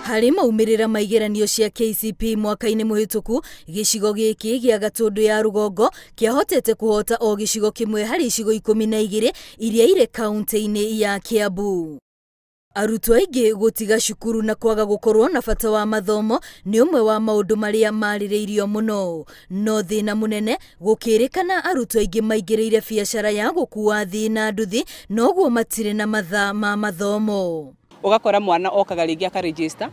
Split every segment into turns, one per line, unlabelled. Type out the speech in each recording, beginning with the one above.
Harĩ maumirĩra maigeranio cia KCP mwaka-inĩ mũhĩtũku, gicigo giki gĩa Gatundu ya rugongo kĩahotete kũhota o gicigo kimwe harĩ icigo 12 iria irĩ kaunti-inĩ ya Kiambu. Arutwo aingĩ gũtiga cukuru na kwaga gũkorwo na bata wa mathomo nĩ ũmwe wa maũndũ marĩa marĩrĩirio mũno. No thĩna mũnene gũkĩrĩkana arutwo aingĩ maingĩrĩire biacara ya gũkua thii na nduthi, noguo matirĩ na mathaa ma mathomo.
Ugakora mwana okaga rĩngĩ akaregister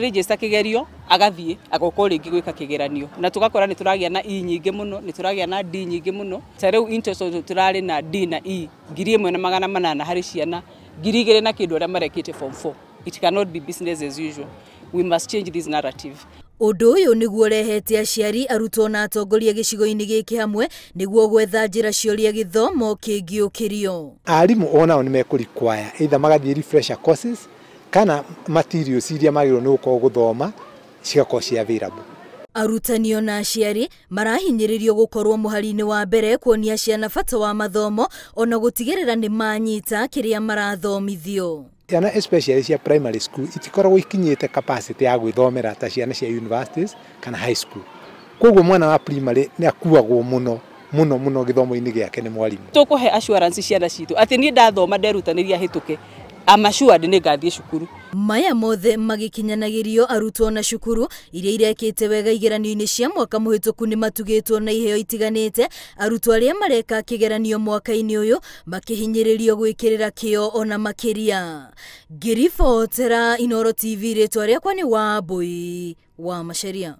register kigerio agathie agoko rĩngĩ gwĩka kigeranio, na tugakora nĩ tũragĩa na E nyingĩ mũno, nĩ tũragĩa na D nyingĩ mũno. Ta rĩu interest turarĩ na D na E 1,800 harĩ ciana 2,000 na kĩndũ arĩa marekĩte form 4. It cannot be business as usual. We must change this narrative.
Ũndũ ũyũ nĩguo ũrehete aciari, arutwo na atongoria gĩcigo-inĩ gĩkĩ hamwe nĩguo gwetha njĩra ciũria gĩthomo kĩngĩũkĩrio.
Arimũ onao nĩ mekũrequire either magathiĩ refresher courses kana materials iria magĩrĩirwo nĩ gũkorwo gũthoma cigakorwo cia available.
Arutani ona aciari marahinyĩrĩrio gũkorwo mũhari-inĩ wa mbere kuonia ciana bata wa mathomo ona gũtigĩrĩra nĩ manyita kĩrĩa marathomithio.
Ciana especially cia primary school itikoragwo ikinyĩte capacity ya gwĩthomera ta ciana cia universities kana high school. Koguo mwana wa primary nĩ akuagwo mũno gĩthomo-inĩ gĩake nĩ mwarimũ.
Tũkũhe assurance ciana citũ atĩ niĩ ndathoma nderutanĩria hĩtũke amashuadi nĩ ngathiĩ cukuru.
Maya mothe magikinyanagĩrio arutwo na cukuru iria irekĩte wega igeranio-inĩ cia mwaka mũhĩtũku nĩ matugĩtwo na iheo itiganĩte. Arutwo arĩa mareka kĩgeranio mwaka-inĩ ũyũ makĩhinyĩrĩrio gwĩkĩrĩra kĩo ona makiria. Ngiribotera Inooro TV, rĩtwa rĩakwa nĩ Wambui wa Macharia.